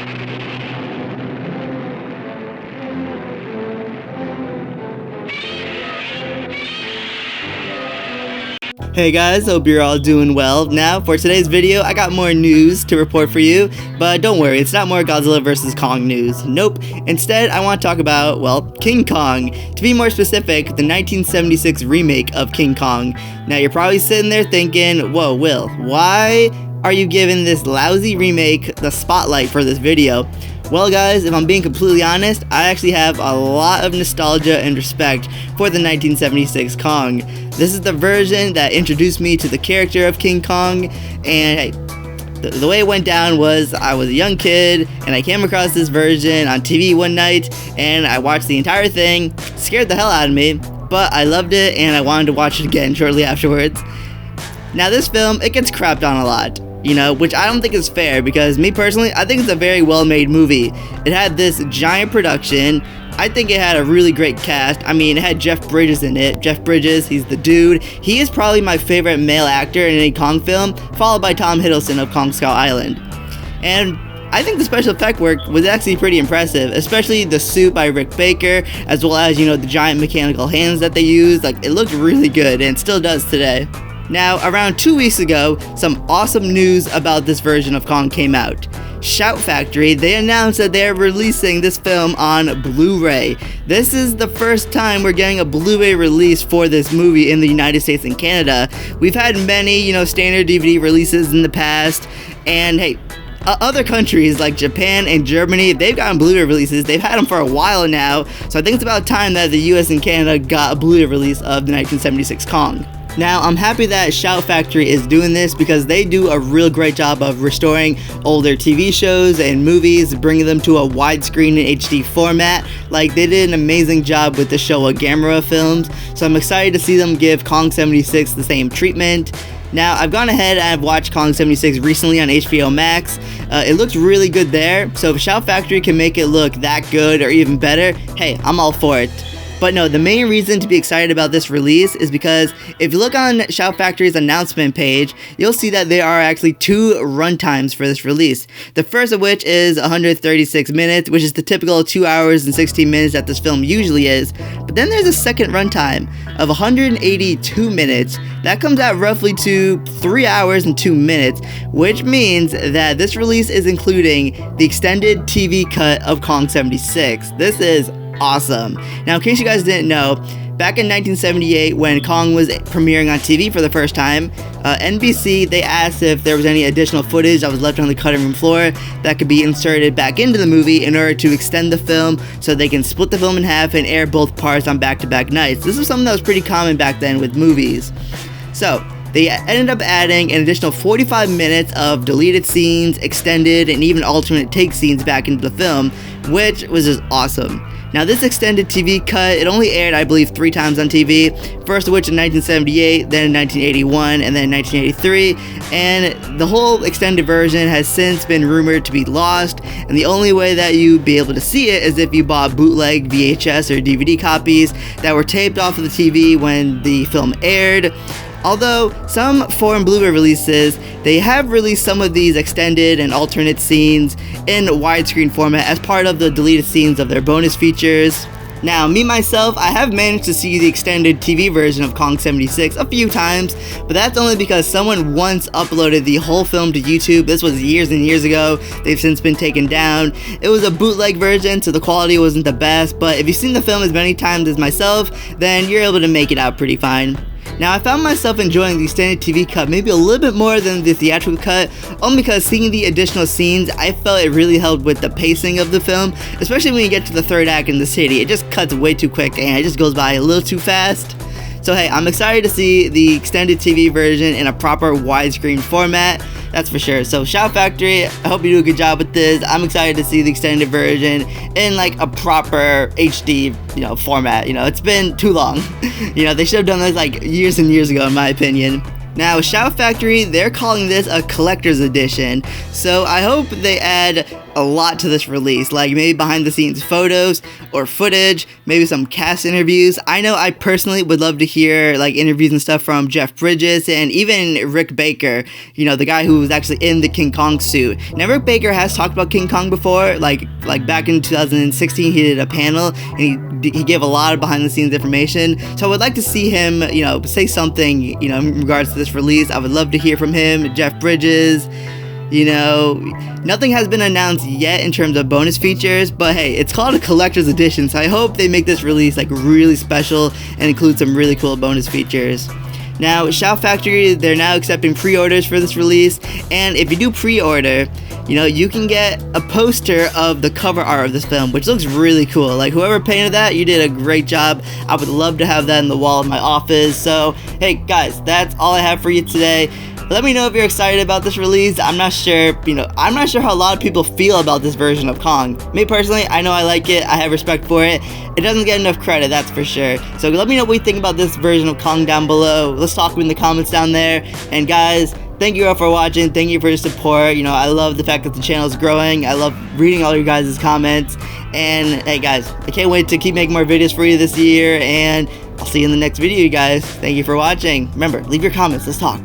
Hey guys, hope you're all doing well. Now, for today's video, I got more news to report for you, but don't worry, it's not more Godzilla vs. Kong news. Nope. Instead, I want to talk about, well, King Kong. To be more specific, the 1976 remake of King Kong. Now, you're probably sitting there thinking, whoa, Will, why are you giving this lousy remake the spotlight for this video? Well guys, if I'm being completely honest, I actually have a lot of nostalgia and respect for the 1976 Kong. This is the version that introduced me to the character of King Kong, and hey, the way it went down was I was a young kid and I came across this version on TV one night and I watched the entire thing. Scared the hell out of me, but I loved it and I wanted to watch it again shortly afterwards. Now this film, it gets crapped on a lot, you know, which I don't think is fair because me personally, I think it's a very well-made movie. It had this giant production. I think it had a really great cast. I mean, it had Jeff Bridges in it. Jeff Bridges, he's the dude. He is probably my favorite male actor in any Kong film, followed by Tom Hiddleston of Kong Skull Island. And I think the special effect work was actually pretty impressive, especially the suit by Rick Baker, as well as, you know, the giant mechanical hands that they used. Like, it looked really good and it still does today. Now, around 2 weeks ago, some awesome news about this version of Kong came out. Shout Factory, they announced that they're releasing this film on Blu-ray. This is the first time we're getting a Blu-ray release for this movie in the United States and Canada. We've had many, you know, standard DVD releases in the past, and hey, other countries like Japan and Germany, they've gotten Blu-ray releases. They've had them for a while now, so I think it's about time that the US and Canada got a Blu-ray release of the 1976 Kong. Now, I'm happy that Shout Factory is doing this because they do a real great job of restoring older TV shows and movies, bringing them to a widescreen and HD format. Like, they did an amazing job with the Showa Gamera films, so I'm excited to see them give Kong 76 the same treatment. Now, I've gone ahead and I've watched Kong 76 recently on HBO Max. It looks really good there, so if Shout Factory can make it look that good or even better, hey, I'm all for it. But no, the main reason to be excited about this release is because if you look on Shout Factory's announcement page, you'll see that there are actually 2 runtimes for this release. The first of which is 136 minutes, which is the typical 2 hours and 16 minutes that this film usually is. But then there's a second runtime of 182 minutes. That comes out roughly to 3 hours and 2 minutes, which means that this release is including the extended TV cut of Kong 76. This is awesome. Now, in case you guys didn't know, back in 1978 when Kong was premiering on TV for the first time, NBC, they asked if there was any additional footage that was left on the cutting room floor that could be inserted back into the movie in order to extend the film so they can split the film in half and air both parts on back-to-back nights. This was something that was pretty common back then with movies. So they ended up adding an additional 45 minutes of deleted scenes, extended, and even alternate take scenes back into the film, which was just awesome. Now, this extended TV cut, it only aired, I believe, 3 times on TV, first of which in 1978, then in 1981, and then in 1983, and the whole extended version has since been rumored to be lost, and the only way that you'd be able to see it is if you bought bootleg VHS or DVD copies that were taped off of the TV when the film aired. Although some foreign Blu-ray releases, they have released some of these extended and alternate scenes in widescreen format as part of the deleted scenes of their bonus features. Now, me myself, I have managed to see the extended TV version of Kong 76 a few times, but that's only because someone once uploaded the whole film to YouTube. This was years and years ago. They've since been taken down. It was a bootleg version, so the quality wasn't the best, but if you've seen the film as many times as myself, then you're able to make it out pretty fine. Now, I found myself enjoying the extended TV cut maybe a little bit more than the theatrical cut, only because seeing the additional scenes, I felt it really helped with the pacing of the film, especially when you get to the third act in the city. It just cuts way too quick and it just goes by a little too fast. So hey, I'm excited to see the extended TV version in a proper widescreen format, that's for sure. So Shout Factory, I hope you do a good job with this. I'm excited to see the extended version in like a proper HD, format. It's been too long. They should have done this like years and years ago in my opinion. Now, Shout Factory, they're calling this a collector's edition, so I hope they add a lot to this release, like maybe behind the scenes photos or footage, maybe some cast interviews. I know I personally would love to hear like interviews and stuff from Jeff Bridges and even Rick Baker, you know, the guy who was actually in the King Kong suit. Now, Rick Baker has talked about King Kong before, like back in 2016 he did a panel and he gave a lot of behind the scenes information, so I would like to see him, you know, say something, you know, in regards to this release. I would love to hear from him, Jeff Bridges. You know, nothing has been announced yet in terms of bonus features, but hey, it's called a collector's edition, so I hope they make this release like really special and include some really cool bonus features. Now, Shout Factory, they're now accepting pre-orders for this release, and if you do pre-order, you know, you can get a poster of the cover art of this film, which looks really cool. Like, whoever painted that, you did a great job. I would love to have that in the wall of my office. So, hey guys, that's all I have for you today. Let me know if you're excited about this release. I'm not sure, I'm not sure how a lot of people feel about this version of Kong. Me personally, I know I like it. I have respect for it. It doesn't get enough credit, that's for sure. So let me know what you think about this version of Kong down below. Let's talk in the comments down there. And guys, thank you all for watching. Thank you for your support. You know, I love the fact that the channel is growing. I love reading all your guys' comments. And hey guys, I can't wait to keep making more videos for you this year. And I'll see you in the next video, you guys. Thank you for watching. Remember, leave your comments. Let's talk.